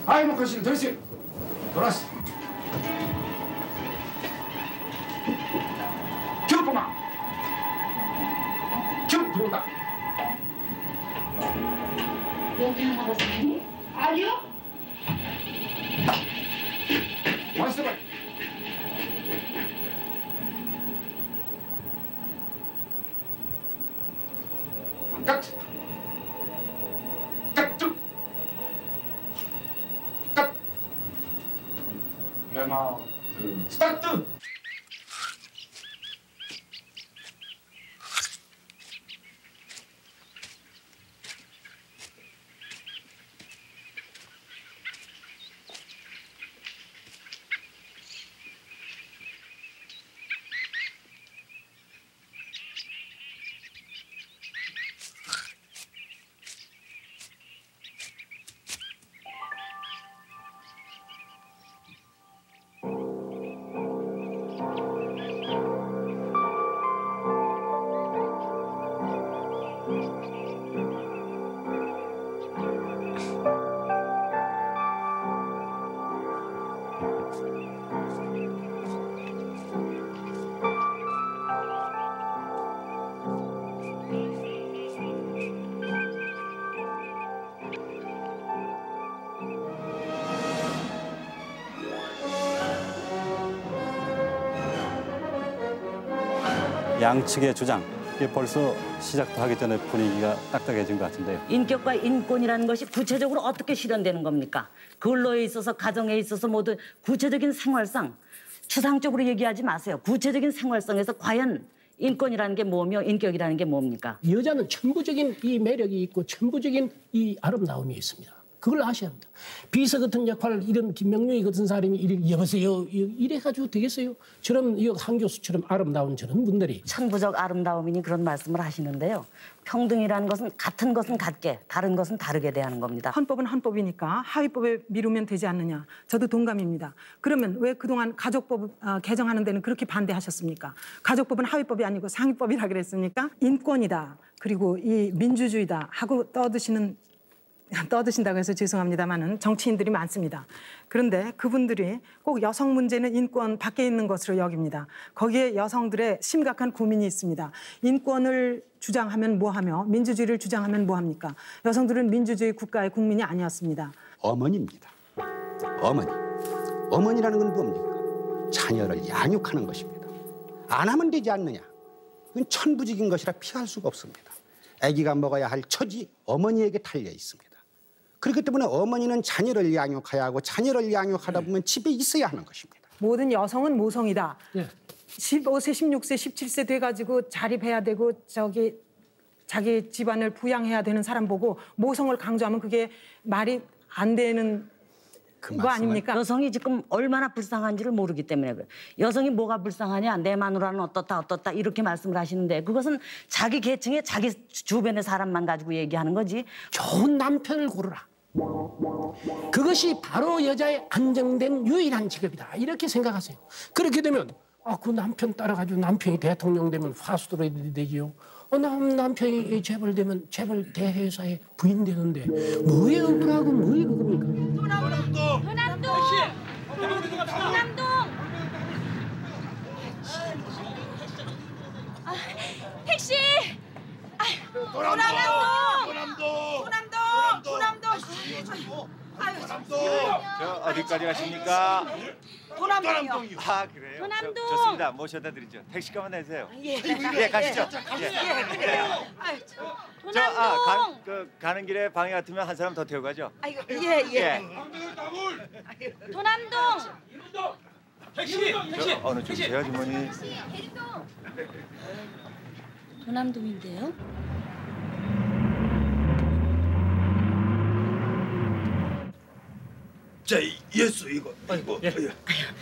아이고 거실 들으세요. 돌았어. 큐포마. 큐 들어온다. 여기 하나 보세요. 아니요. 왔어 봐. 끝. 끝. 끝. 레마드 스타트. 양측의 주장, 이게 벌써 시작도 하기 전에 분위기가 딱딱해진 것 같은데요. 인격과 인권이라는 것이 구체적으로 어떻게 실현되는 겁니까? 근로에 있어서, 가정에 있어서 모두 구체적인 생활상, 추상적으로 얘기하지 마세요. 구체적인 생활상에서 과연 인권이라는 게 뭐며 인격이라는 게 뭡니까? 여자는 천부적인 이 매력이 있고 천부적인 이 아름다움이 있습니다. 그걸 아셔야 합니다. 비서 같은 역할을 이런 김명룡이 같은 사람이 여보세요 이래가지고 되겠어요? 저런 한 교수처럼 아름다운 저런 분들이. 천부적 아름다움이니 그런 말씀을 하시는데요. 평등이라는 것은 같은 것은 같게, 다른 것은 다르게 대하는 겁니다. 헌법은 헌법이니까 하위법에 미루면 되지 않느냐. 저도 동감입니다. 그러면 왜 그동안 가족법 개정하는 데는 그렇게 반대하셨습니까? 가족법은 하위법이 아니고 상위법이라 그랬습니까? 인권이다. 그리고 이 민주주의다 하고 떠드신다고 해서 죄송합니다만은 정치인들이 많습니다. 그런데 그분들이 꼭 여성 문제는 인권 밖에 있는 것으로 여깁니다. 거기에 여성들의 심각한 고민이 있습니다. 인권을 주장하면 뭐하며 민주주의를 주장하면 뭐합니까? 여성들은 민주주의 국가의 국민이 아니었습니다. 어머니입니다. 어머니. 어머니라는 건 뭡니까? 자녀를 양육하는 것입니다. 안 하면 되지 않느냐? 이건 천부적인 것이라 피할 수가 없습니다. 아기가 먹어야 할 처지 어머니에게 달려 있습니다. 그렇기 때문에 어머니는 자녀를 양육해야 하고 자녀를 양육하다 보면 집에 있어야 하는 것입니다. 모든 여성은 모성이다. 15세, 16세, 17세 돼가지고 자립해야 되고 자기 집안을 부양해야 되는 사람 보고 모성을 강조하면 그게 말이 안 되는 거 아닙니까? 여성이 지금 얼마나 불쌍한지를 모르기 때문에 그래요. 여성이 뭐가 불쌍하냐, 내 마누라는 어떻다 이렇게 말씀을 하시는데 그것은 자기 계층의 자기 주변의 사람만 가지고 얘기하는 거지. 좋은 남편을 고르라. 그것이 바로 여자의 안정된 유일한 직업이다. 이렇게 생각하세요. 그렇게 되면 그 남편 따라가지고 남편이 대통령 되면 화수들어야 되지요. 남편이 재벌되면 재벌 대회사의 부인 되는데 뭐에 억울하고 뭐에 그겁니까? 도남동! 택시! 저 어디까지 가십니까? 도남동이요. 아 그래요? 도남동. 좋습니다. 모셔다 드리죠. 택시값만 내세요. 예, 가시죠. 도남동. 가는 길에 방해 같으면 한 사람 더 태워 가죠. 예. 도남동. 택시. 어느 쪽이세요, 아주머니? 도남동인데요. 자, 예수 이거.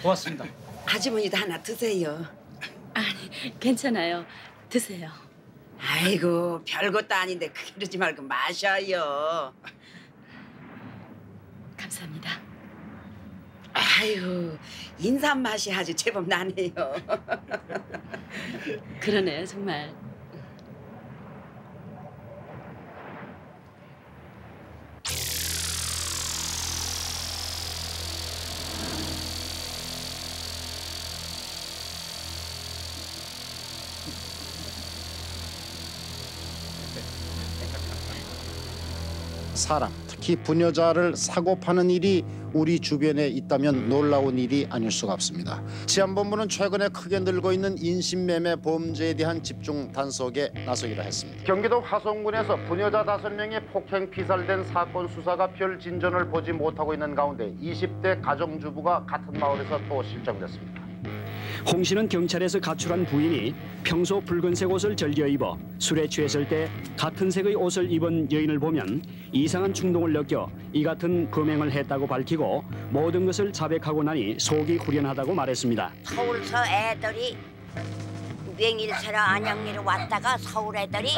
고맙습니다. 아주머니도 하나 드세요. 아니, 괜찮아요. 드세요. 아이고, 별것도 아닌데 그러지 말고 마셔요. 감사합니다. 아이고, 인삼 맛이 아주 제법 나네요. 그러네요, 정말. 사람, 특히 부녀자를 사고 파는 일이 우리 주변에 있다면 놀라운 일이 아닐 수가 없습니다. 치안본부는 최근에 크게 늘고 있는 인신매매 범죄에 대한 집중 단속에 나서기로 했습니다. 경기도 화성군에서 부녀자 5명이 폭행 피살된 사건 수사가 별 진전을 보지 못하고 있는 가운데 20대 가정주부가 같은 마을에서 또 실종됐습니다. 홍 씨는 경찰에서 가출한 부인이 평소 붉은색 옷을 즐겨 입어 술에 취했을 때 같은 색의 옷을 입은 여인을 보면 이상한 충동을 느껴 이 같은 범행을 했다고 밝히고 모든 것을 자백하고 나니 속이 후련하다고 말했습니다. 서울서 애들이 맹일세라 안양리로 왔다가 서울 애들이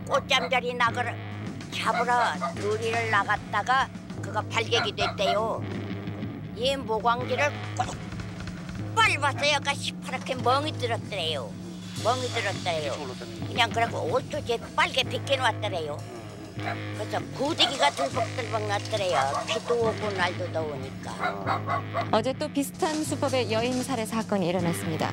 꽃잠자리 낙을 잡으러 누리를 나갔다가 그거 발견이 됐대요. 이 모광지를 꼭 밟았어요. 아까 시퍼렇게 멍이 들었더래요. 멍이 들었더래요. 그냥 그러고 옷도 제 빨개 벗겨놨더래요. 그래서 고데기가 들벅들벅 났더래요. 비도 오고 날도 더우니까. 어제 또 비슷한 수법의 여인 살해 사건이 일어났습니다.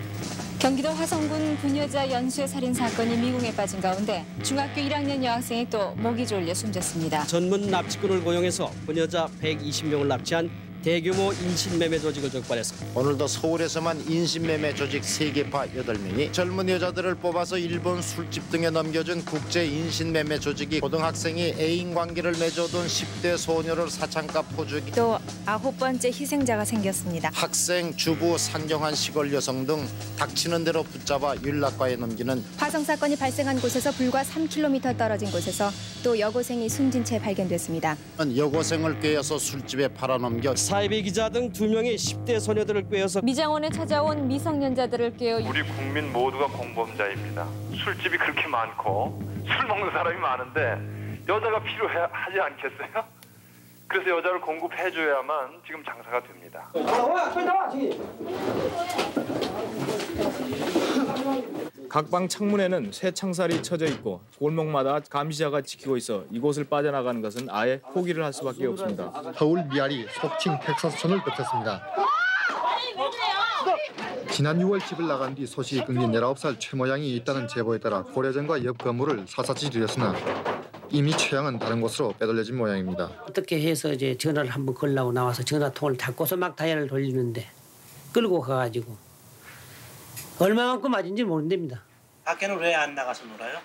경기도 화성군 부녀자 연쇄 살인 사건이 미궁에 빠진 가운데 중학교 1학년 여학생이 또 목이 졸려 숨졌습니다. 전문 납치꾼을 고용해서 부녀자 120명을 납치한 대규모 인신매매 조직을 적발했습니다. 오늘도 서울에서만 인신매매 조직 세계파 8명이 젊은 여자들을 뽑아서 일본 술집 등에 넘겨준 국제 인신매매 조직이 고등학생이 애인 관계를 맺어둔 10대 소녀를 사창가 포주기 또 9번째 희생자가 생겼습니다. 학생, 주부, 상경한 시골 여성 등 닥치는 대로 붙잡아 윤락과에 넘기는 화성 사건이 발생한 곳에서 불과 3km 떨어진 곳에서 또 여고생이 숨진 채 발견됐습니다. 여고생을 꿰어서 술집에 팔아넘겨 사이비 기자 등 2명이 10대 소녀들을 꿰어서 미장원에 찾아온 미성년자들을 꿰어 우리 국민 모두가 공범자입니다. 술집이 그렇게 많고 술 먹는 사람이 많은데 여자가 필요하지 않겠어요? 그래서 여자를 공급해줘야만 지금 장사가 됩니다. 각 방 창문에는 새 창살이 쳐져 있고 골목마다 감시자가 지키고 있어 이곳을 빠져나가는 것은 아예 포기를 할 수밖에 없습니다. 서울 미아리 속칭 텍사스촌을 거쳤습니다. 지난 6월 집을 나간 뒤 소식이 끊긴 19살 최 모양이 있다는 제보에 따라 고려정과 옆 건물을 샅샅이 들였으나 이미 최양은 다른 곳으로 빼돌려진 모양입니다. 어떻게 해서 이제 전화를 한번 걸라고 나와서 전화통을 닫고서 막 다이얼을 돌리는데 끌고 가가지고 얼마만큼 맞은지 모른답니다. 밖에는 왜 안 나가서 놀아요?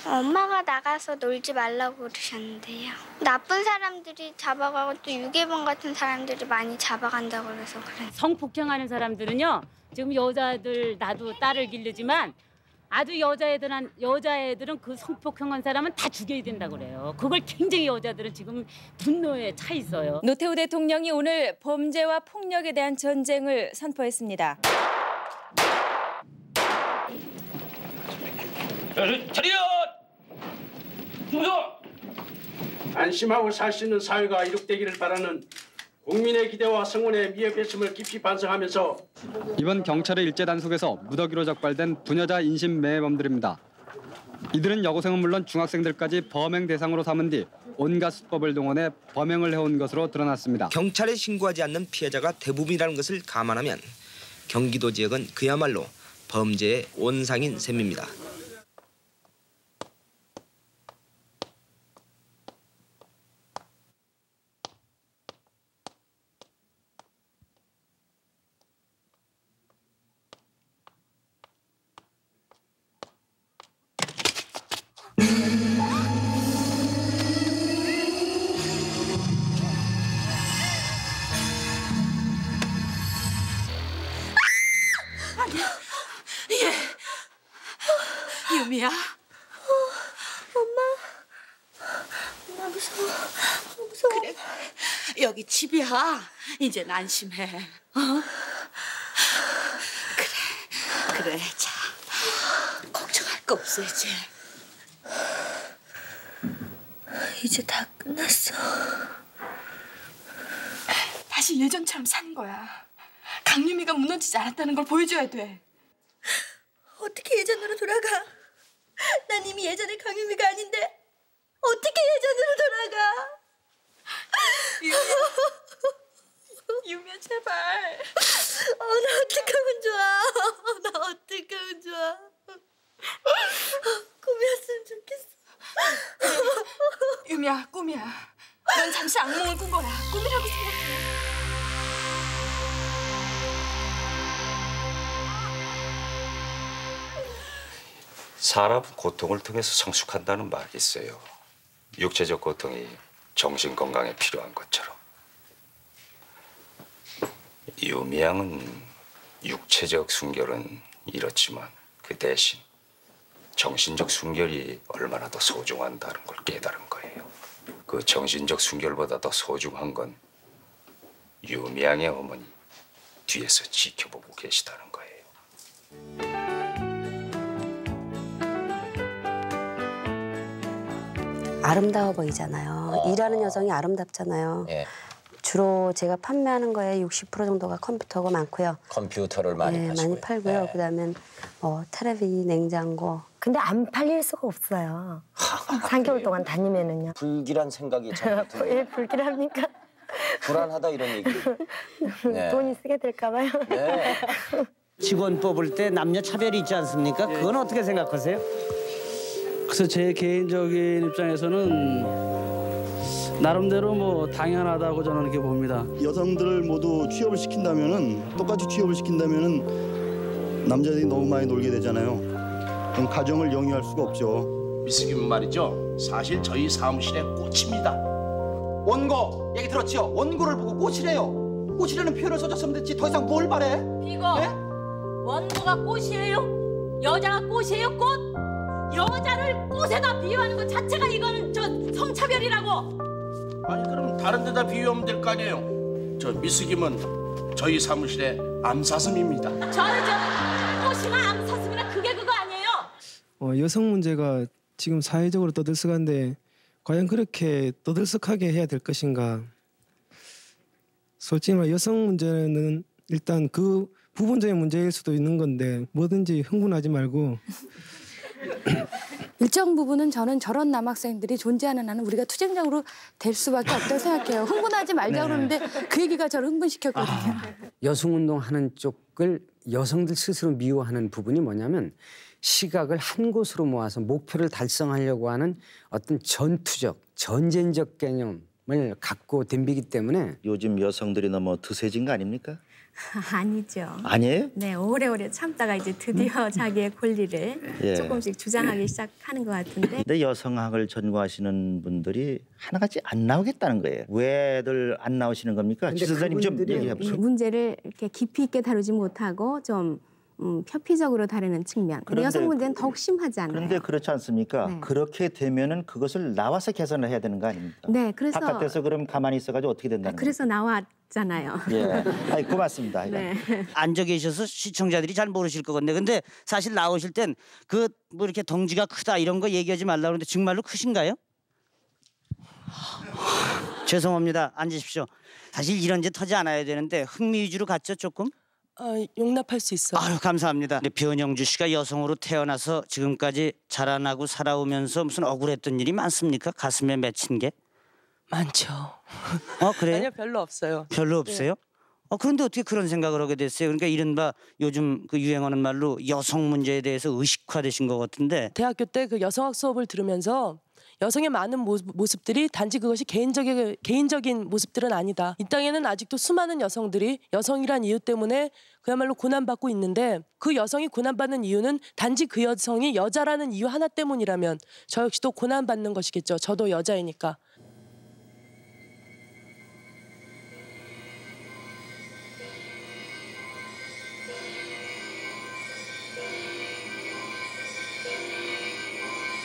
엄마가 나가서 놀지 말라고 그러셨는데요. 나쁜 사람들이 잡아가고 또 유괴범 같은 사람들이 많이 잡아간다고 그래서 그래요. 성폭행하는 사람들은요. 지금 여자들 나도 딸을 기르지만 아주 여자애들은 그 성폭행한 사람은 다 죽여야 된다고 그래요. 그걸 굉장히 여자들은 지금 분노에 차 있어요. 노태우 대통령이 오늘 범죄와 폭력에 대한 전쟁을 선포했습니다. 차렷! 충성! 안심하고 살 수 있는 사회가 이룩되기를 바라는 국민의 기대와 성원에 미흡했음을 깊이 반성하면서 이번 경찰의 일제 단속에서 무더기로 적발된 부녀자 인신매매범들입니다. 이들은 여고생은 물론 중학생들까지 범행 대상으로 삼은 뒤 온갖 수법을 동원해 범행을 해온 것으로 드러났습니다. 경찰에 신고하지 않는 피해자가 대부분이라는 것을 감안하면 경기도 지역은 그야말로 범죄의 온상인 셈입니다. 유미야. 엄마 무서워. 무서워. 그래, 여기 집이야. 이젠 안심해. 그래. 자, 걱정할 거 없어 이제. 이제 다 끝났어. 다시 예전처럼 사는 거야. 강유미가 무너지지 않았다는 걸 보여줘야 돼. 어떻게 예전으로 돌아가? 난 이미 예전의 강유미가 아닌데 어떻게 예전으로 돌아가? 유미야 제발. 나 어떡하면 좋아. 나 어떡하면 좋아. 꿈이었으면 좋겠어. 유미야, 꿈이야. 넌 잠시 악몽을 꾼 거야. 꿈이라고 생각해. 사람은 고통을 통해서 성숙한다는 말이 있어요. 육체적 고통이 정신 건강에 필요한 것처럼. 유미양은 육체적 순결은 이렇지만 그 대신 정신적 순결이 얼마나 더 소중한다는 걸 깨달은 거예요. 그 정신적 순결보다 더 소중한 건 유미양의 어머니 뒤에서 지켜보고 계시다는 거예요. 아름다워 보이잖아요. 일하는 여성이 아름답잖아요. 예. 주로 제가 판매하는 거에 60% 정도가 컴퓨터가 많고요. 컴퓨터를 많이 네, 파시고요. 많이 팔고요. 예. 그다음엔 텔레비, 냉장고. 근데 안 팔릴 수가 없어요. 3개월 동안 다니면은요. 불길한 생각이 참 드네요. 예, 불길합니까? 불안하다 이런 얘기. 네. 돈이 쓰게 될까 봐요. 네. 직원 뽑을 때 남녀 차별이 있지 않습니까? 그건 어떻게 생각하세요? 그래서 제 개인적인 입장에서는 나름대로 뭐 당연하다고 저는 이렇게 봅니다. 여성들을 모두 취업을 시킨다면은 똑같이 취업을 시킨다면은 남자들이 너무 많이 놀게 되잖아요. 그럼 가정을 영위할 수가 없죠. 미스김은 말이죠. 사실 저희 사무실의 꽃입니다. 원고 얘기 들었지요? 원고를 보고 꽃이래요. 꽃이라는 표현을 써줬으면 됐지 더 이상 뭘 바래? 이거 원고가 꽃이에요? 여자가 꽃이에요? 꽃? 여자를 꽃에다 비유하는 것 자체가 이거는 저 성차별이라고. 아니 그럼 다른 데다 비유하면 될 거 아니에요. 저 미스김은 저희 사무실의 암사슴입니다. 저는 저 꽃이나 암사슴이나 그게 그거 아니에요? 여성 문제가 지금 사회적으로 떠들썩한데 과연 그렇게 떠들썩하게 해야 될 것인가. 솔직히 말 여성 문제는 일단 그 부분적인 문제일 수도 있는 건데 뭐든지 흥분하지 말고 일정 부분은 저는 저런 남학생들이 존재하는 한은 우리가 투쟁적으로 될 수밖에 없다고 생각해요. 흥분하지 말자 그러는데 그 얘기가 저를 흥분시켰거든요. 여성운동하는 쪽을 여성들 스스로 미워하는 부분이 뭐냐면 시각을 한 곳으로 모아서 목표를 달성하려고 하는 어떤 전투적, 전쟁적 개념을 갖고 덤비기 때문에 요즘 여성들이 너무 드세진 거 아닙니까? 아니죠. 아니에요? 네, 오래오래 참다가 이제 드디어 자기의 권리를 예. 조금씩 주장하기 시작하는 것 같은데. 근데 여성학을 전공하시는 분들이 하나같이 안 나오겠다는 거예요. 왜들 안 나오시는 겁니까? 지 선생님 좀 얘기해 보세요. 이 문제를 이렇게 깊이 있게 다루지 못하고 좀 표피적으로 다루는 측면. 그런데 여성 문제는 더욱 심하지 않나요? 그런데 그렇지 않습니까? 네. 그렇게 되면은 그것을 나와서 개선을 해야 되는 거 아닙니까? 네, 그래서 바깥에서 그럼 가만히 있어가지고 어떻게 된다는 거예요? 그래서 나왔잖아요. 예, 아니 고맙습니다. 네. 앉아 계셔서 시청자들이 잘 모르실 것 같네. 근데 사실 나오실 땐 그 뭐 이렇게 덩치가 크다 이런 거 얘기하지 말라고 그러는데 정말로 크신가요? 죄송합니다. 앉으십시오. 사실 이런 짓 하지 않아야 되는데 흥미 위주로 갔죠 조금? 용납할 수 있어요. 아유 감사합니다. 근데 변영주 씨가 여성으로 태어나서 지금까지 자라나고 살아오면서 무슨 억울했던 일이 많습니까? 가슴에 맺힌 게? 많죠. 그래요? 아니요, 별로 없어요. 별로 없어요? 네. 그런데 어떻게 그런 생각을 하게 됐어요? 그러니까 이른바 요즘 그 유행하는 말로 여성 문제에 대해서 의식화되신 것 같은데. 대학교 때 그 여성학 수업을 들으면서 여성의 많은 모습들이 단지 그것이 개인적인 모습들은 아니다. 이 땅에는 아직도 수많은 여성들이 여성이란 이유 때문에 그야말로 고난받고 있는데 그 여성이 고난받는 이유는 단지 그 여성이 여자라는 이유 하나 때문이라면 저 역시도 고난받는 것이겠죠. 저도 여자이니까.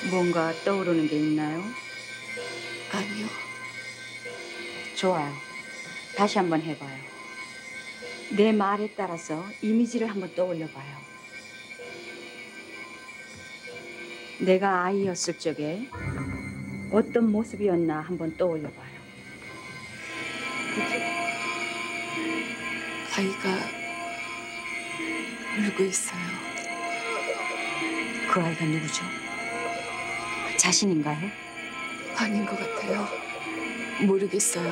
뭔가 떠오르는 게 있나요? 아니요. 좋아요. 다시 한번 해봐요. 내 말에 따라서 이미지를 한번 떠올려봐요. 내가 아이였을 적에 어떤 모습이었나 한번 떠올려봐요. 아이가 울고 있어요. 그 아이가 누구죠? 자신인가요? 아닌 것 같아요. 모르겠어요.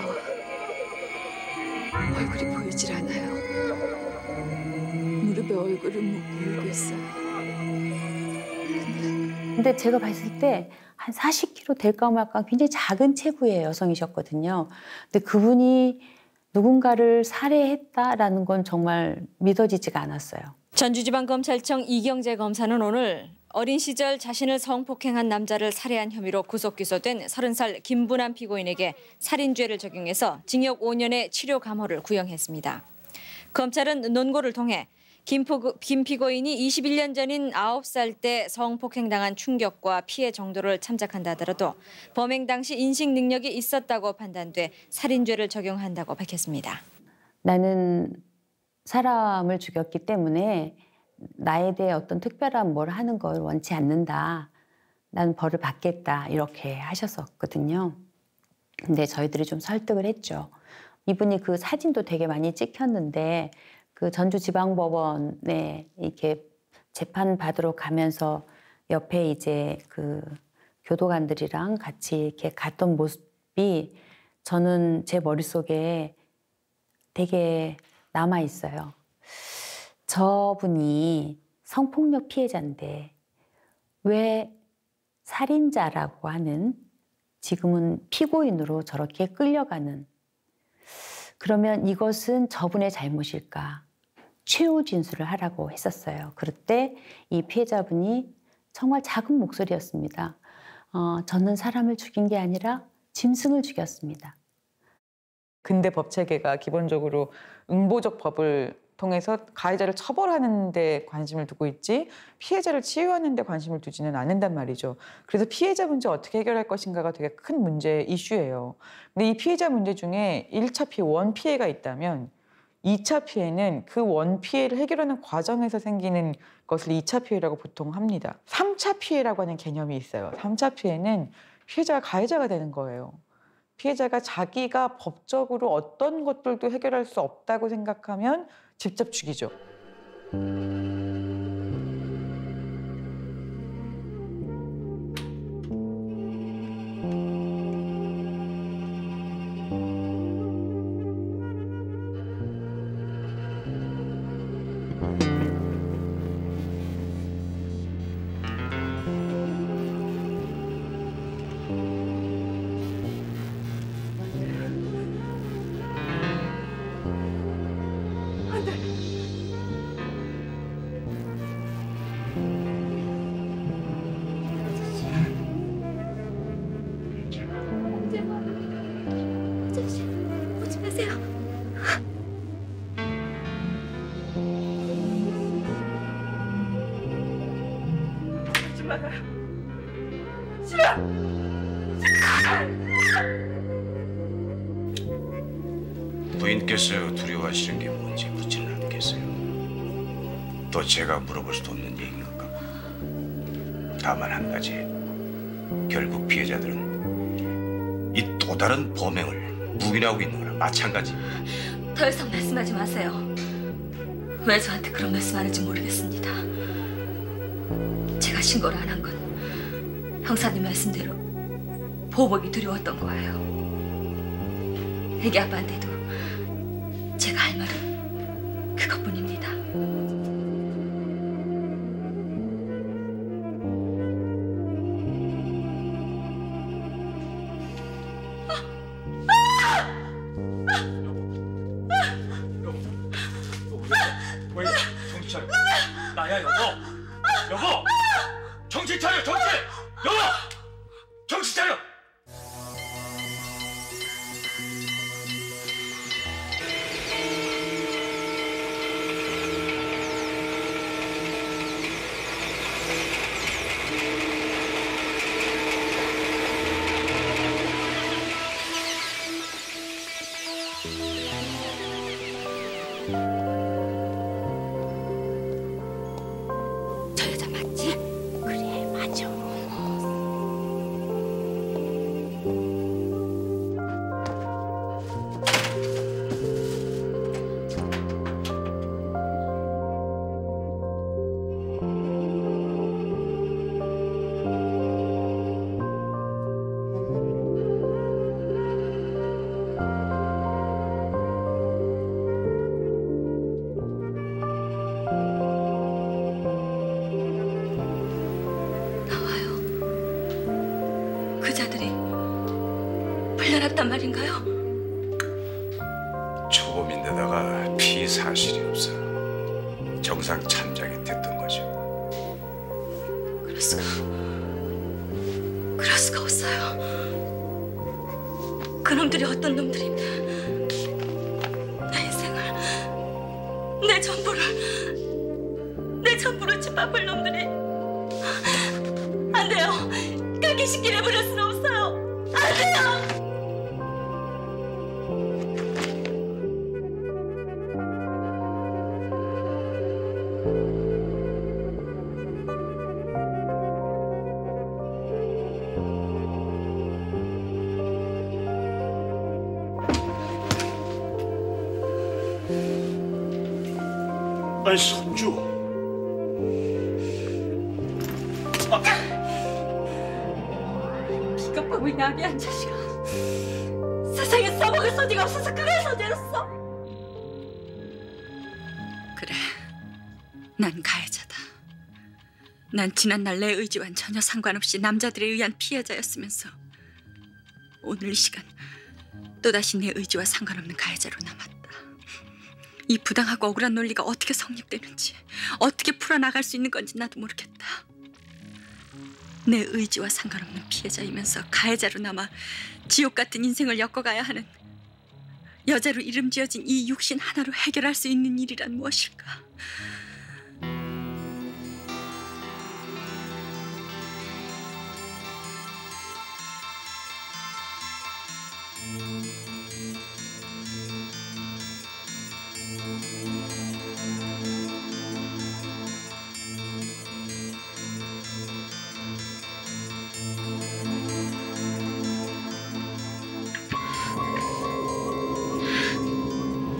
얼굴이 보이질 않아요. 무릎에 얼굴을 묻고 울고 있어요. 근데 제가 봤을 때 한 40kg 될까 말까 굉장히 작은 체구의 여성이셨거든요. 근데 그분이 누군가를 살해했다라는 건 정말 믿어지지가 않았어요. 전주지방검찰청 이경재 검사는 오늘 어린 시절 자신을 성폭행한 남자를 살해한 혐의로 구속 기소된 30살 김분한 피고인에게 살인죄를 적용해서 징역 5년의 치료 감호를 구형했습니다. 검찰은 논고를 통해 김 피고인이 21년 전인 9살 때 성폭행당한 충격과 피해 정도를 참작한다 하더라도 범행 당시 인식 능력이 있었다고 판단돼 살인죄를 적용한다고 밝혔습니다. 나는 사람을 죽였기 때문에 나에 대해 어떤 특별한 뭘 하는 걸 원치 않는다. 난 벌을 받겠다. 이렇게 하셨었거든요. 근데 저희들이 좀 설득을 했죠. 이분이 그 사진도 되게 많이 찍혔는데 그 전주지방법원에 이렇게 재판 받으러 가면서 옆에 이제 그 교도관들이랑 같이 이렇게 갔던 모습이 저는 제 머릿속에 되게 남아 있어요. 저분이 성폭력 피해자인데 왜 살인자라고 하는 지금은 피고인으로 저렇게 끌려가는 그러면 이것은 저분의 잘못일까? 최후 진술을 하라고 했었어요. 그럴 때 이 피해자분이 정말 작은 목소리였습니다. 저는 사람을 죽인 게 아니라 짐승을 죽였습니다. 근대 법 체계가 기본적으로 응보적 법을 통해서 가해자를 처벌하는 데 관심을 두고 있지 피해자를 치유하는 데 관심을 두지는 않는단 말이죠. 그래서 피해자 문제 어떻게 해결할 것인가가 되게 큰 문제 이슈예요. 근데 이 피해자 문제 중에 1차 피해, 원 피해가 있다면 2차 피해는 그 원 피해를 해결하는 과정에서 생기는 것을 2차 피해라고 보통 합니다. 3차 피해라고 하는 개념이 있어요. 3차 피해는 피해자가 가해자가 되는 거예요. 피해자가 자기가 법적으로 어떤 것들도 해결할 수 없다고 생각하면 직접 죽이죠. 오지 마세요. 오지 말아요. 싫어. 부인께서 두려워하시는 게 뭔지 묻지는 않겠어요. 또 제가 물어볼 수도 없는 얘기인 것 같고. 다만 한 가지, 결국 피해자들은 이 또 다른 범행을 묵인하고 있는 거랑 마찬가지. 더 이상 말씀하지 마세요. 왜 저한테 그런 말씀하는지 모르겠습니다. 제가 신고를 안 한 건 형사님 말씀대로 보복이 두려웠던 거예요. 애기 아빠한테도 제가 할 말은 그것뿐입니다. 왜 정신 차려? 나야 여보. 여보. 정신 차려. 정신. 여보. 정신 차려. 저 여자 맞지? 그래, 맞아. 없단 말인가요? 초범인데다가 피해 사실이 없어. 정상 참작이 됐던 거죠. 그럴 수가 없어요. 그놈들이 어떤 놈들인데 내 인생을, 내 전부를 짓밟을 놈들이. 안 돼요. 그렇게 쉽게 내버릴 수는 없어요. 안 돼요. 아니 선주. 비겁하고 야비한 자식아. 세상에 써먹을 소지가 없어서 그걸 소재였어. 그래, 난 가해자다. 난 지난날 내 의지와는 전혀 상관없이 남자들에 의한 피해자였으면서 오늘 이 시간 또다시 내 의지와 상관없는 가해자로 남았다. 이 부당하고 억울한 논리가 어떻게 성립되는지, 어떻게 풀어나갈 수 있는 건지 나도 모르겠다. 내 의지와 상관없는 피해자이면서 가해자로 남아 지옥 같은 인생을 엮어가야 하는 여자로 이름 지어진 이 육신 하나로 해결할 수 있는 일이란 무엇일까?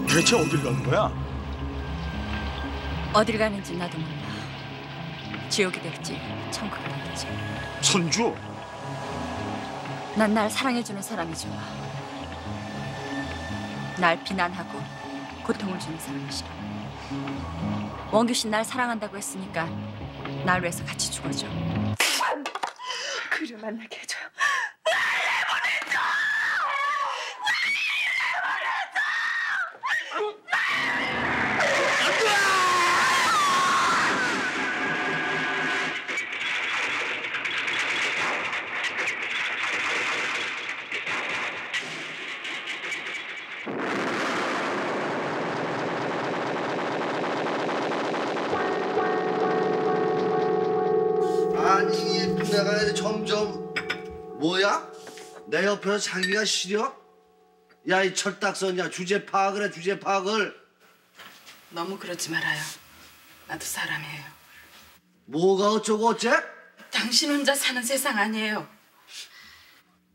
대체 어딜 가는 거야? 어딜 가는지 나도 몰라. 지옥이 될지 천국이 될지. 선주. 난 날 사랑해주는 사람이 좋아. 날 비난하고 고통을 주는 사람이 싫어. 원규 씨 날 사랑한다고 했으니까 날 위해서 같이 죽어줘. 그를 만나게 해줘요. 아니 내가 점점 뭐야? 내 옆에서 자기가 시려? 야 이 철딱선이야. 주제 파악을 해. 주제 파악을. 너무 그러지 말아요. 나도 사람이에요. 뭐가 어쩌고 어째? 당신 혼자 사는 세상 아니에요.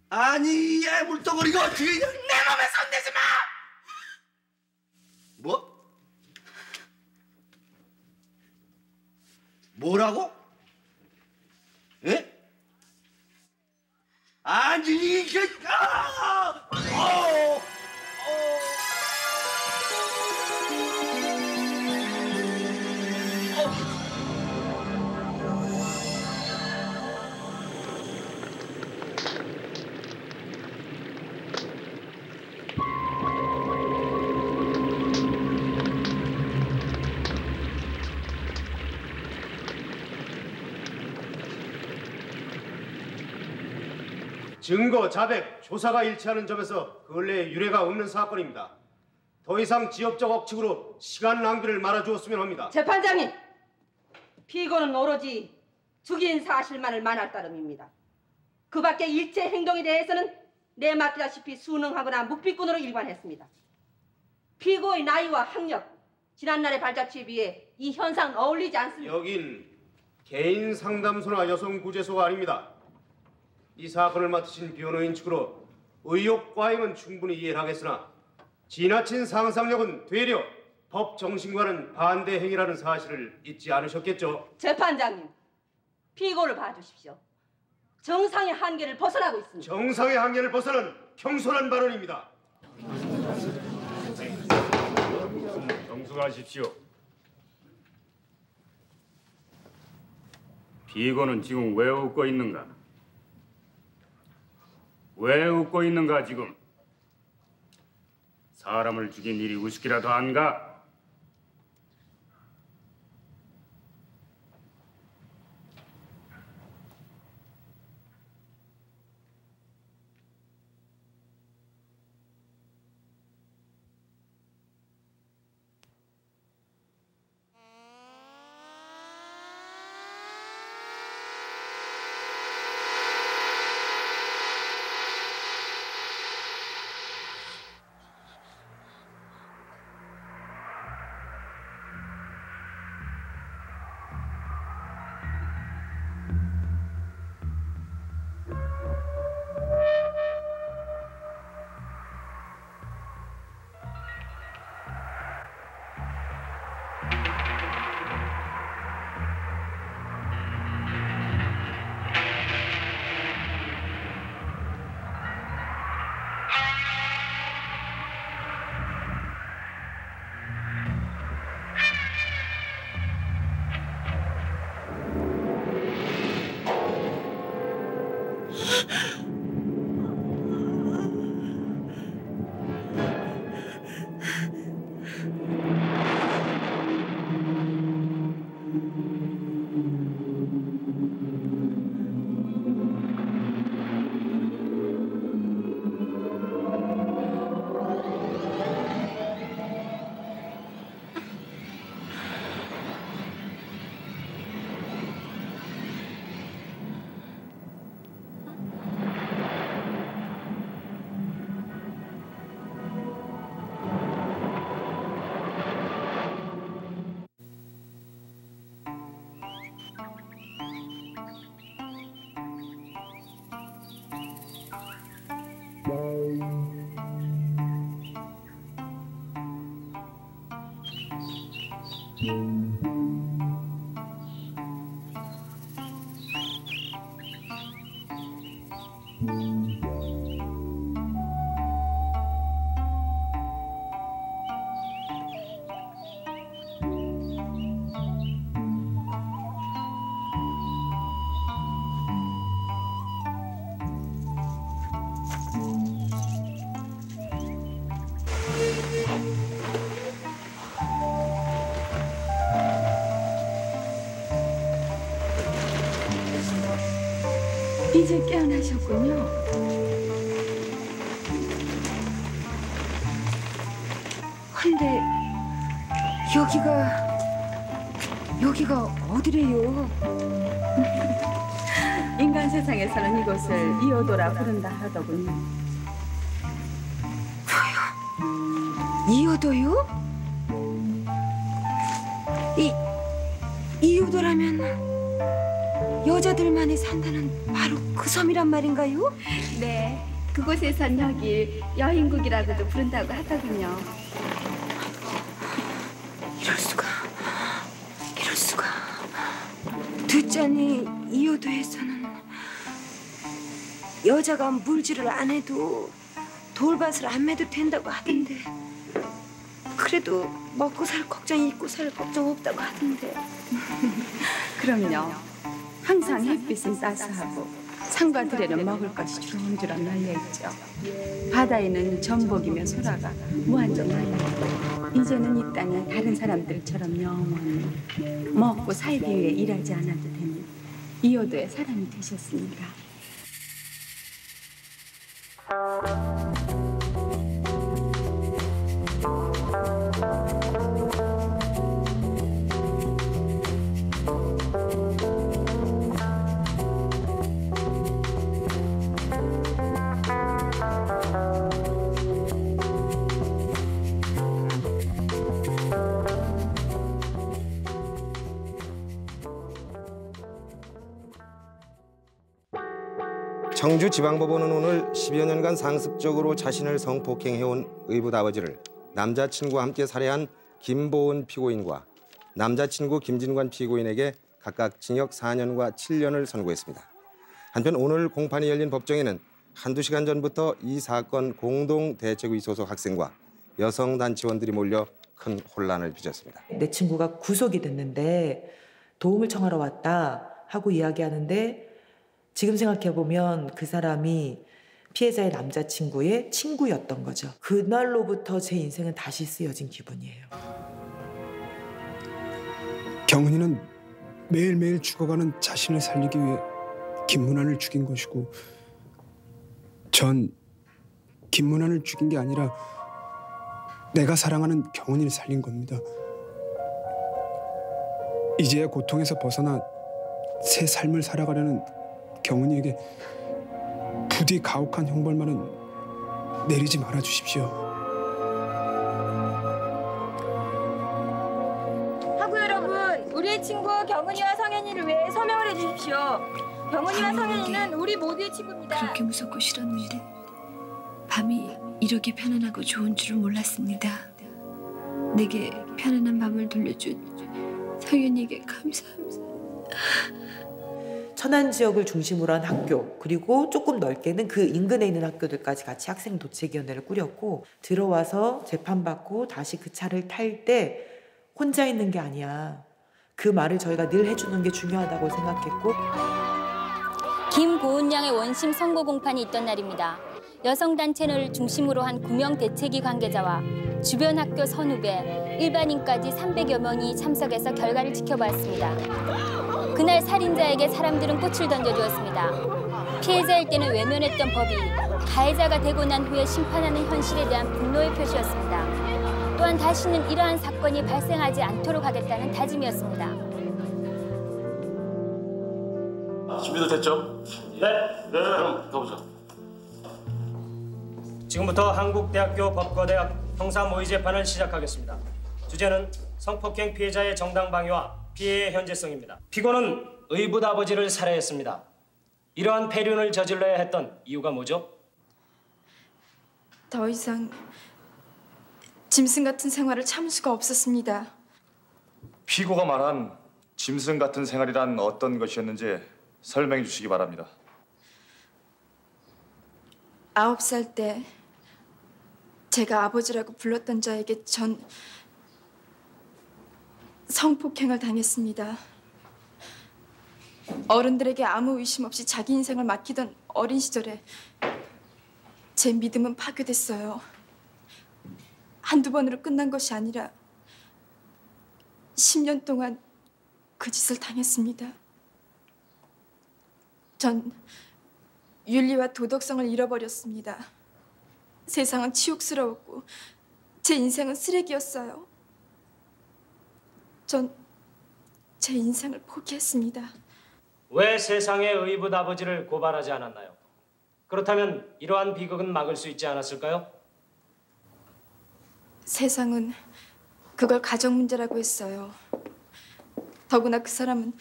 아니 얘 물덩어리가 어떻게 내 몸에 손대지 마! 뭐? 뭐라고? 예? 아니 이게 증거, 자백, 조사가 일치하는 점에서 근래에 유례가 없는 사건입니다. 더 이상 지역적 억측으로 시간 낭비를 말아주었으면 합니다. 재판장님, 피고는 오로지 죽인 사실만을 만할 따름입니다. 그 밖의 일체 행동에 대해서는 내맡기다시피 순응하거나 묵비권으로 일관했습니다. 피고의 나이와 학력, 지난날의 발자취에 비해 이 현상은 어울리지 않습니다. 여긴 개인 상담소나 여성 구제소가 아닙니다. 이 사건을 맡으신 변호인 측으로 의혹 과잉은 충분히 이해를 하겠으나 지나친 상상력은 되려 법 정신과는 반대 행위라는 사실을 잊지 않으셨겠죠? 재판장님, 피고를 봐주십시오. 정상의 한계를 벗어나고 있습니다. 정상의 한계를 벗어난 경솔한 발언입니다. 정수하십시오. 피고는 지금 왜 웃고 있는가? 왜 웃고 있는가 지금? 사람을 죽인 일이 우습기라도 한가? 이제 깨어나셨군요. 근데 여기가 어디래요? 인간 세상에서는 이곳을 이어도라 부른다 하더군요. 이어도요? 이어도라면 여자들만이 산다는 바로 그 섬이란 말인가요? 네, 그곳에선 여기 여인국이라고도 부른다고 하더군요. 이럴 수가. 듣자니 이어도에서는 여자가 물질을 안 해도 돌밭을 안 매도 된다고 하던데, 그래도 먹고 살 걱정, 입고 살 걱정 없다고 하던데. 그럼요. 항상 햇빛은 따스하고 산과 들에는 먹을 것이 주렁주렁 널려있죠. 바다에는 전복이며 소라가 무한정 널려있고, 이제는 이 땅에 다른 사람들처럼 영원히 먹고 살기 위해 일하지 않아도 되는 이어도의 사람이 되셨습니다. 청주지방법원은 오늘 10여 년간 상습적으로 자신을 성폭행해온 의붓 아버지를 남자친구와 함께 살해한 김보은 피고인과 남자친구 김진관 피고인에게 각각 징역 4년과 7년을 선고했습니다. 한편 오늘 공판이 열린 법정에는 한두 시간 전부터 이 사건 공동대책위 소속 학생과 여성단체원들이 몰려 큰 혼란을 빚었습니다. 내 친구가 구속이 됐는데 도움을 청하러 왔다 하고 이야기하는데, 지금 생각해보면 그 사람이 피해자의 남자친구의 친구였던 거죠. 그날로부터 제 인생은 다시 쓰여진 기분이에요. 경은이는 매일매일 죽어가는 자신을 살리기 위해 김문환을 죽인 것이고 전 김문환을 죽인 게 아니라 내가 사랑하는 경은이를 살린 겁니다. 이제야 고통에서 벗어나 새 삶을 살아가려는 경은이에게 부디 가혹한 형벌만은 내리지 말아 주십시오. 하구 여러분, 우리의 친구 경은이와 성현이를 위해 서명을 해주십시오. 경은이와 성현이는 우리 모두의 친구입니다. 그렇게 무섭고 싫었는데 밤이 이렇게 편안하고 좋은 줄은 몰랐습니다. 내게 편안한 밤을 돌려준 성현이에게 감사합니다. 천안 지역을 중심으로 한 학교, 그리고 조금 넓게는 그 인근에 있는 학교들까지 같이 학생 도책위원회를 꾸렸고, 들어와서 재판받고 다시 그 차를 탈 때 혼자 있는 게 아니야. 그 말을 저희가 늘 해주는 게 중요하다고 생각했고. 김고은 양의 원심 선고 공판이 있던 날입니다. 여성단체를 중심으로 한 구명 대책위 관계자와 주변 학교 선후배, 일반인까지 300여 명이 참석해서 결과를 지켜봤습니다. 그날 살인자에게 사람들은 꽃을 던져주었습니다. 피해자일 때는 외면했던 법이 가해자가 되고 난 후에 심판하는 현실에 대한 분노의 표시였습니다. 또한 다시는 이러한 사건이 발생하지 않도록 하겠다는 다짐이었습니다. 준비도 됐죠? 네. 그럼 가보자. 지금부터 한국대학교 법과대학 형사모의 재판을 시작하겠습니다. 주제는 성폭행 피해자의 정당방위와 피해의 현재성입니다. 피고는 의붓 아버지를 살해했습니다. 이러한 폐륜을 저질러야 했던 이유가 뭐죠? 더 이상 짐승 같은 생활을 참을 수가 없었습니다. 피고가 말한 짐승 같은 생활이란 어떤 것이었는지 설명해 주시기 바랍니다. 9살 때 제가 아버지라고 불렀던 자에게 전 성폭행을 당했습니다. 어른들에게 아무 의심 없이 자기 인생을 맡기던 어린 시절에 제 믿음은 파괴됐어요. 한두 번으로 끝난 것이 아니라 10년 동안 그 짓을 당했습니다. 전 윤리와 도덕성을 잃어버렸습니다. 세상은 치욕스러웠고 제 인생은 쓰레기였어요. 전 제 인생을 포기했습니다. 왜 세상의 의붓 아버지를 고발하지 않았나요? 그렇다면 이러한 비극은 막을 수 있지 않았을까요? 세상은 그걸 가정 문제라고 했어요. 더구나 그 사람은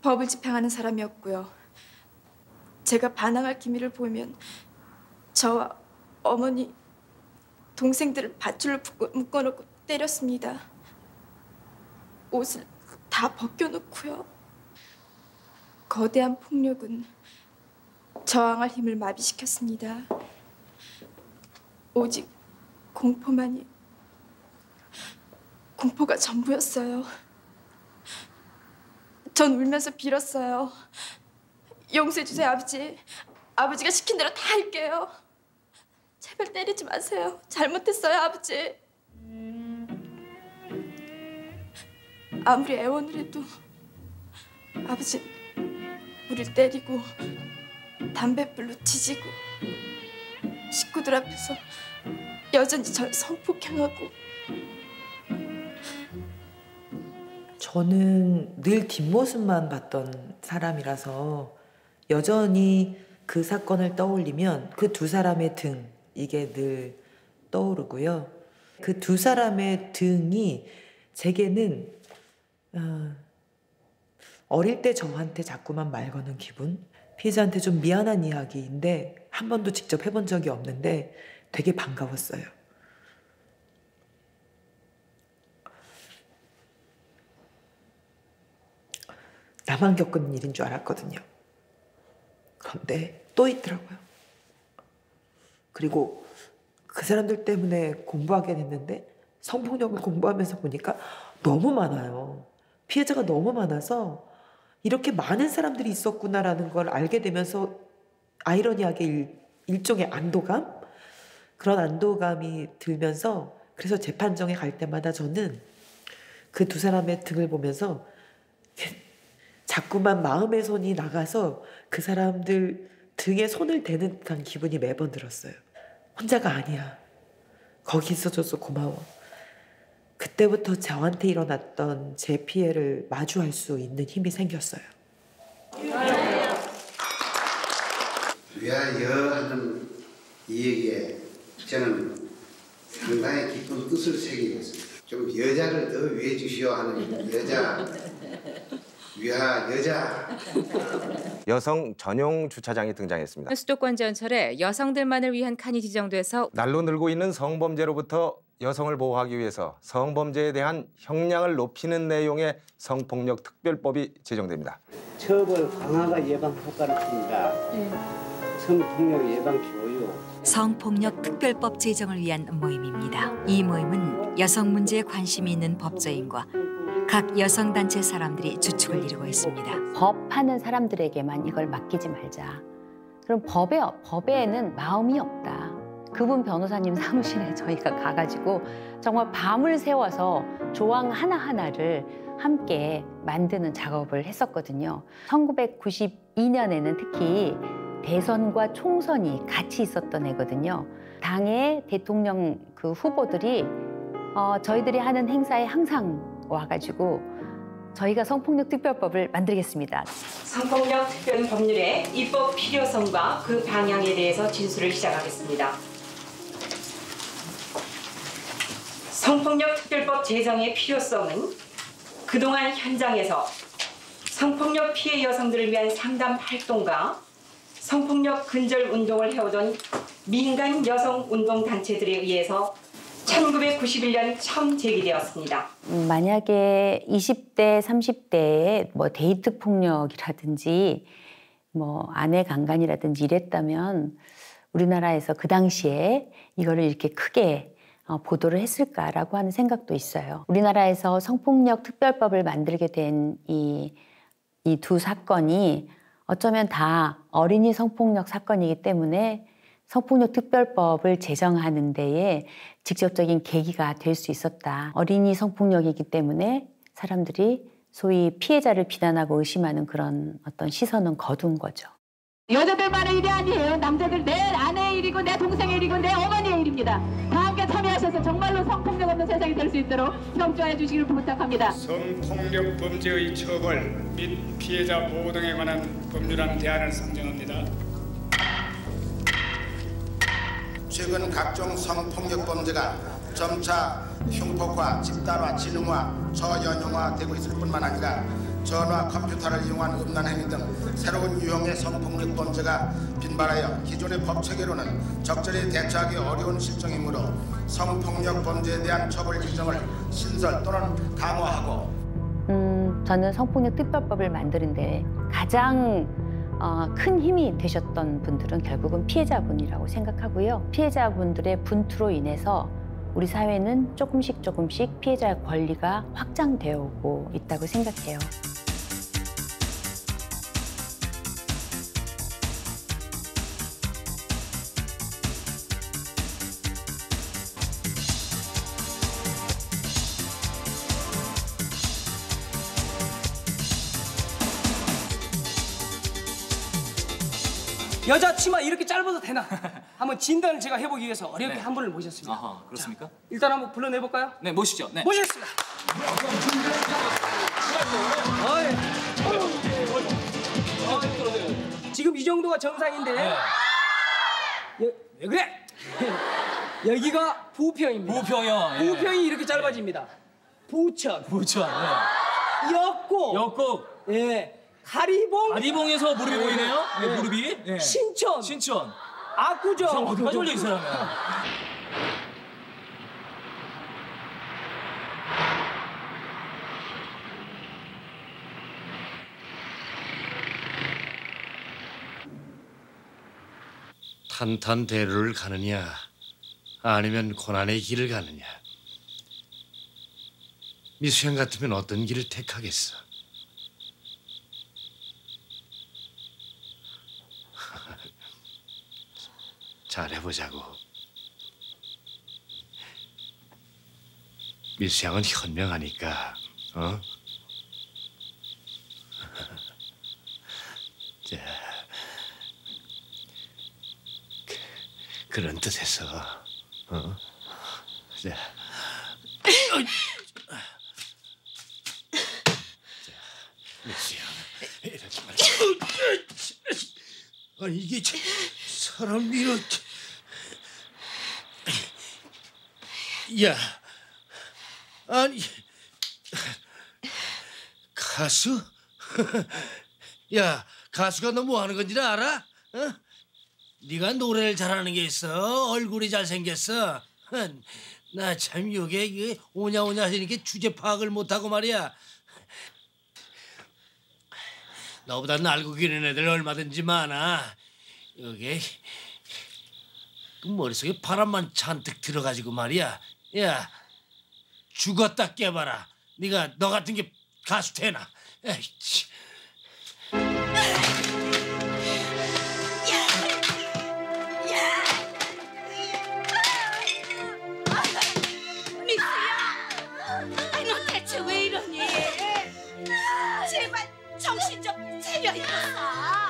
법을 집행하는 사람이었고요. 제가 반항할 기미를 보이면 저와 어머니, 동생들을 밧줄로 묶어놓고 때렸습니다. 옷을 다 벗겨놓고요. 거대한 폭력은 저항할 힘을 마비시켰습니다. 오직 공포가 전부였어요. 전 울면서 빌었어요. 용서해주세요, 아버지. 아버지가 시킨 대로 다 할게요. 제발 때리지 마세요. 잘못했어요, 아버지. 아무리 애원을 해도 아버지 우릴 때리고 담뱃불로 지지고 식구들 앞에서 여전히 절 성폭행하고. 저는 늘 뒷모습만 봤던 사람이라서 여전히 그 사건을 떠올리면 그 두 사람의 등, 이게 늘 떠오르고요. 그 두 사람의 등이 제게는 어릴 때 저한테 자꾸만 말 거는 기분? 피해자한테 좀 미안한 이야기인데 한 번도 직접 해본 적이 없는데 되게 반가웠어요. 나만 겪은 일인 줄 알았거든요. 그런데 또 있더라고요. 그리고 그 사람들 때문에 공부하게 됐는데 성폭력을 공부하면서 보니까 너무 많아요. 피해자가 너무 많아서 이렇게 많은 사람들이 있었구나라는 걸 알게 되면서 아이러니하게 일종의 안도감? 그런 안도감이 들면서 그래서 재판정에 갈 때마다 저는 그 두 사람의 등을 보면서 자꾸만 마음의 손이 나가서 그 사람들 등에 손을 대는 듯한 기분이 매번 들었어요. 혼자가 아니야. 거기 있어줘서 고마워. 그때부터 저한테 일어났던 제 피해를 마주할 수 있는 힘이 생겼어요. 위하여 하는 이 얘기에 저는 상당히 깊은 뜻을 새기고 있습니다. 좀 여자를 더 위해 주시오 하는 여자, 위하 여자. 여성 전용 주차장이 등장했습니다. 수도권 전철에 여성들만을 위한 칸이 지정돼서 날로 늘고 있는 성범죄로부터 여성을 보호하기 위해서 성범죄에 대한 형량을 높이는 내용의 성폭력 특별법이 제정됩니다. 처벌 강화가 예방 효과를 줍니다. 성폭력 예방 교육. 성폭력 특별법 제정을 위한 모임입니다. 이 모임은 여성 문제에 관심이 있는 법조인과 각 여성단체 사람들이 주축을 이루고 있습니다. 법하는 사람들에게만 이걸 맡기지 말자. 그럼 법에는 마음이 없다. 그분 변호사님 사무실에 저희가 가가지고 정말 밤을 새워서 조항 하나하나를 함께 만드는 작업을 했었거든요. 1992년에는 특히 대선과 총선이 같이 있었던 해거든요. 당의 대통령 그 후보들이 저희들이 하는 행사에 항상 와가지고 저희가 성폭력 특별법을 만들겠습니다. 성폭력 특별 법률의 입법 필요성과 그 방향에 대해서 진술을 시작하겠습니다. 성폭력 특별법 제정의 필요성은 그동안 현장에서 성폭력 피해 여성들을 위한 상담 활동과 성폭력 근절 운동을 해오던 민간 여성 운동 단체들에 의해서 1991년 처음 제기되었습니다. 만약에 20대, 30대에 뭐 데이트 폭력이라든지 뭐 아내 강간이라든지 이랬다면 우리나라에서 그 당시에 이거를 이렇게 크게 보도를 했을까라고 하는 생각도 있어요. 우리나라에서 성폭력 특별법을 만들게 된 이 두 사건이 어쩌면 다 어린이 성폭력 사건이기 때문에 성폭력 특별법을 제정하는 데에 직접적인 계기가 될 수 있었다. 어린이 성폭력이기 때문에 사람들이 소위 피해자를 비난하고 의심하는 그런 어떤 시선은 거둔 거죠. 여자들만의 일이 아니에요. 남자들 내 아내의 일이고 내 동생의 일이고 내 어머니의 일입니다. 다 함께 참여하셔서 정말로 성폭력 없는 세상이 될 수 있도록 협조해 주시기를 부탁합니다. 성폭력 범죄의 처벌 및 피해자 보호 등에 관한 법률안 대안을 상정합니다. 최근 각종 성폭력 범죄가 점차 흉폭화, 집단화, 지능화, 저연용화되고 있을 뿐만 아니라 전화, 컴퓨터를 이용한 음란 행위 등 새로운 유형의 성폭력 범죄가 빈발하여 기존의 법 체계로는 적절히 대처하기 어려운 실정이므로 성폭력 범죄에 대한 처벌 규정을 신설 또는 강화하고 저는 성폭력 특별법을 만드는데 가장 큰 힘이 되셨던 분들은 결국은 피해자분이라고 생각하고요. 피해자분들의 분투로 인해서 우리 사회는 조금씩 피해자의 권리가 확장되어 오고 있다고 생각해요. 여자 치마 이렇게 짧아도 되나? 한번 진단을 제가 해보기 위해서 어렵게 한 분을 모셨습니다. 아하, 그렇습니까? 자, 일단 한번 불러내볼까요? 네, 모시죠. 네. 모시겠습니다. 지금 이 정도가 정상인데 왜 그래? 여기가 부평입니다. 부평이요. 예. 부평이 이렇게 짧아집니다. 부천. 네. 역곡. 예. 가리봉에서 무릎이 보이네요. 네, 무릎이. 네. 신천. 압구정. 어디까지 올려 이 사람은. 탄탄대로를 가느냐 아니면 고난의 길을 가느냐. 미수양 같으면 어떤 길을 택하겠어. 잘해보자고. 밀수 양은 현명하니까, 어? 자, 그런 뜻에서, 어? 자, 밀수 양, 이러지 말고. 아니 이게 사람 밀어. 야, 아니 가수? 야, 가수가 너 뭐 하는 건지 알아? 어? 네가 노래를 잘하는 게 있어. 얼굴이 잘생겼어. 나 참 이게 오냐오냐 하니까 주제 파악을 못하고 말이야. 너보다 날고 기는 애들 얼마든지 많아. 여기 그 머릿속에 바람만 잔뜩 들어가지고 말이야. 야, 죽었다 깨봐라. 네가 너 같은 게 가수 되나? 에이, 미스야, 너 대체 왜 이러니? 제발 정신 좀 차려 일어나.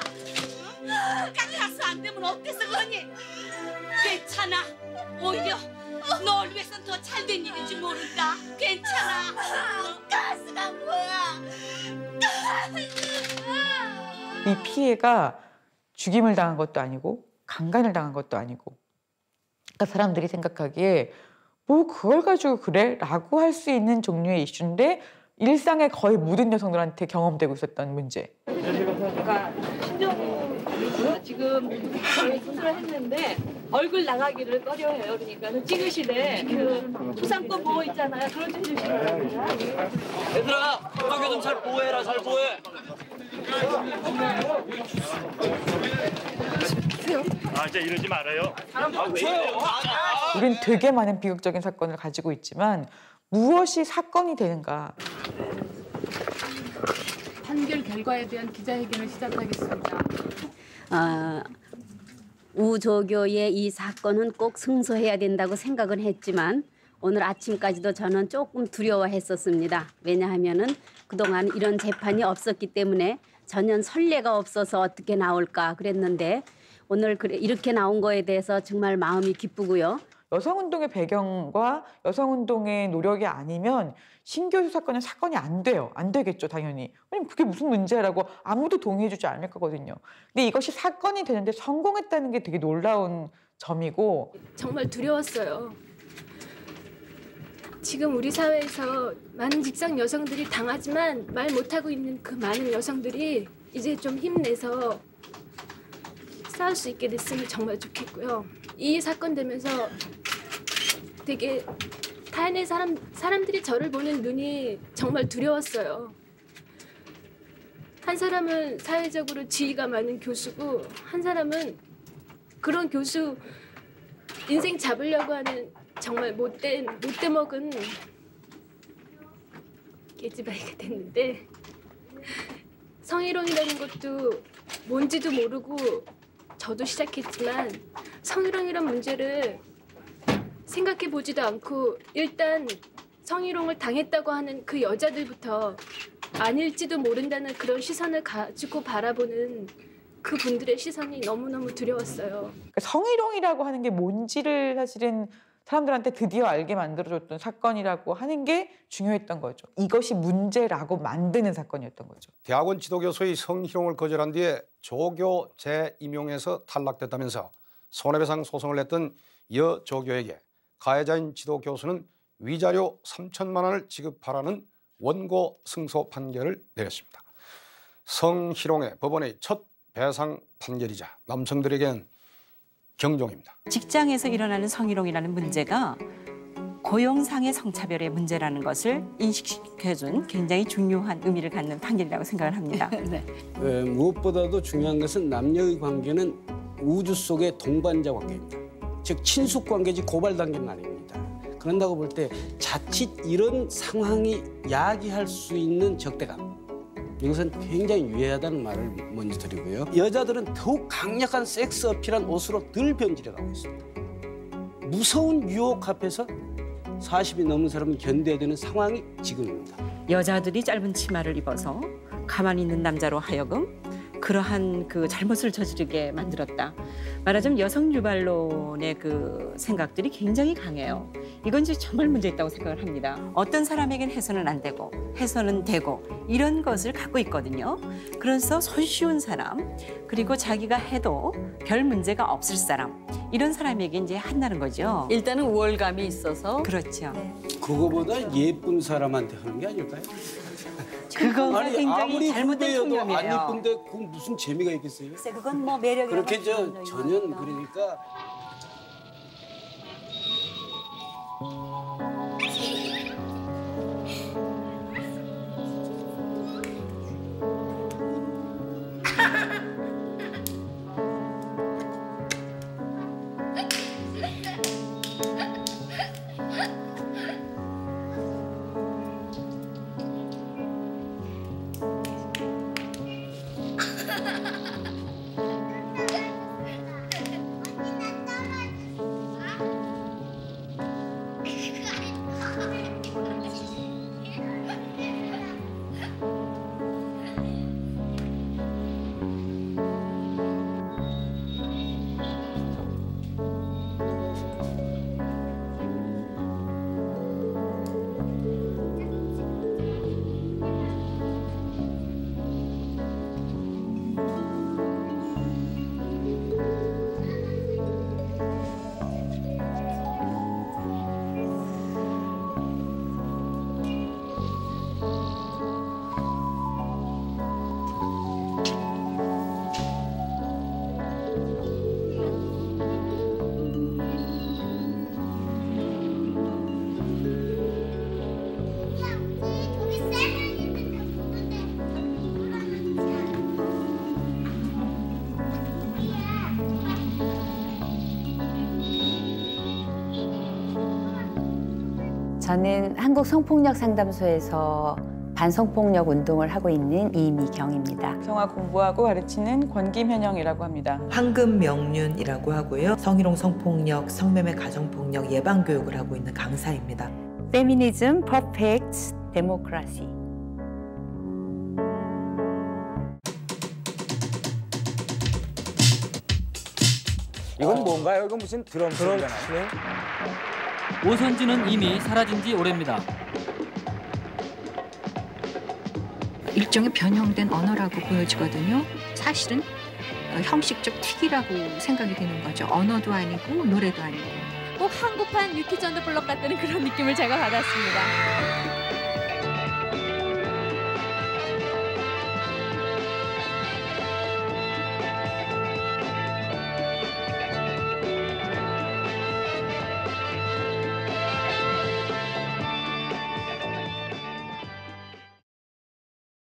가수 안 되면 어때서 그러니? 괜찮아. 오히려 널 위해선 더 잘된 일인지 모른다. 괜찮아. 가수가 뭐야? 이 피해가 죽임을 당한 것도 아니고 강간을 당한 것도 아니고, 그러니까 사람들이 생각하기에 뭐 그걸 가지고 그래? 라고 할 수 있는 종류의 이슈인데 일상의 거의 모든 여성들한테 경험되고 있었던 문제. 그러니까 신정이가 지금 저희 수술을 했는데 얼굴 나가기를 꺼려해요. 그러니까 찍으시되 그 부상권 보호 있잖아요. 그런 좀 해주시면. 얘들아, 가게 좀 잘 보호해라, 잘 보호해. 아, 이제 이러지 말아요. 우린 되게 많은 비극적인 사건을 가지고 있지만 무엇이 사건이 되는가? 판결 결과에 대한 기자회견을 시작하겠습니다. 우조교의 이 사건은 꼭 승소해야 된다고 생각은 했지만 오늘 아침까지도 저는 조금 두려워했었습니다. 왜냐하면은 그동안 이런 재판이 없었기 때문에 전혀 선례가 없어서 어떻게 나올까 그랬는데 오늘 이렇게 나온 거에 대해서 정말 마음이 기쁘고요. 여성운동의 배경과 여성운동의 노력이 아니면 신교수 사건은 사건이 안 돼요. 안 되겠죠, 당연히. 왜냐면 그게 무슨 문제라고 아무도 동의해주지 않을 거거든요. 근데 이것이 사건이 되는데 성공했다는 게 되게 놀라운 점이고. 정말 두려웠어요. 지금 우리 사회에서 많은 직장 여성들이 당하지만 말 못하고 있는 그 많은 여성들이 이제 좀 힘내서 싸울 수 있게 됐으면 정말 좋겠고요. 이 사건 되면서 되게 타인의 사람들이 저를 보는 눈이 정말 두려웠어요. 한 사람은 사회적으로 지위가 많은 교수고 한 사람은 그런 교수 인생 잡으려고 하는 정말 못돼 먹은 계집아이가 됐는데 성희롱이라는 것도 뭔지도 모르고 저도 시작했지만 성희롱이란 문제를 생각해 보지도 않고 일단 성희롱을 당했다고 하는 그 여자들부터 아닐지도 모른다는 그런 시선을 가지고 바라보는 그 분들의 시선이 너무너무 두려웠어요. 그러니까 성희롱이라고 하는 게 뭔지를 사실은 사람들한테 드디어 알게 만들어줬던 사건이라고 하는 게 중요했던 거죠. 이것이 문제라고 만드는 사건이었던 거죠. 대학원 지도교수의 성희롱을 거절한 뒤에 조교 재임용에서 탈락됐다면서 손해배상 소송을 냈던 여조교에게 가해자인 지도교수는 위자료 3천만 원을 지급하라는 원고 승소 판결을 내렸습니다. 성희롱의 법원의 첫 배상 판결이자 남성들에게는 경종입니다. 직장에서 일어나는 성희롱이라는 문제가 고용상의 성차별의 문제라는 것을 인식시켜준 굉장히 중요한 의미를 갖는 판결이라고 생각을 합니다. 네. 무엇보다도 중요한 것은 남녀의 관계는 우주 속의 동반자 관계입니다. 즉 친숙 관계지 고발 단계는 아닙니다. 그런다고 볼 때 자칫 이런 상황이 야기할 수 있는 적대감, 이것은 굉장히 유해하다는 말을 먼저 드리고요. 여자들은 더욱 강력한 섹스 어필한 옷으로 늘 변질해가고 있습니다. 무서운 유혹 앞에서 40이 넘은 사람은 견뎌야 되는 상황이 지금입니다. 여자들이 짧은 치마를 입어서 가만히 있는 남자로 하여금 그러한 그 잘못을 저지르게 만들었다. 말하자면 여성 유발론의 그 생각들이 굉장히 강해요. 이건 이제 정말 문제 있다고 생각을 합니다. 어떤 사람에겐 해서는 안 되고 해서는 되고 이런 것을 갖고 있거든요. 그래서 손쉬운 사람 그리고 자기가 해도 별 문제가 없을 사람 이런 사람에게 이제 한다는 거죠. 일단은 우월감이 있어서. 그렇죠. 그거보다 예쁜 사람한테 하는 게 아닐까요? 그거가 굉장히 아무리 잘못된 후배여도 안 통념이에요. 예쁜데 그건 무슨 재미가 있겠어요? 글쎄 그건 뭐 매력이라고 그렇게 전혀 그러니까 저는 한국성폭력상담소에서 반성폭력 운동을 하고 있는 이미경입니다. 성화 공부하고 가르치는 권김현영이라고 합니다. 황금명륜이라고 하고요. 성희롱, 성폭력, 성매매, 가정폭력 예방교육을 하고 있는 강사입니다. 페미니즘 퍼펙트 데모크라시. 이건 뭔가요? 이건 무슨 드럼 소리잖아요. 오선지는 이미 사라진 지 오래입니다. 일종의 변형된 언어라고 보여지거든요. 사실은 형식적 틱이라고 생각이 되는 거죠. 언어도 아니고 노래도 아니고. 꼭 한국판 유키즈 언더 블럭 같다는 그런 느낌을 제가 받았습니다.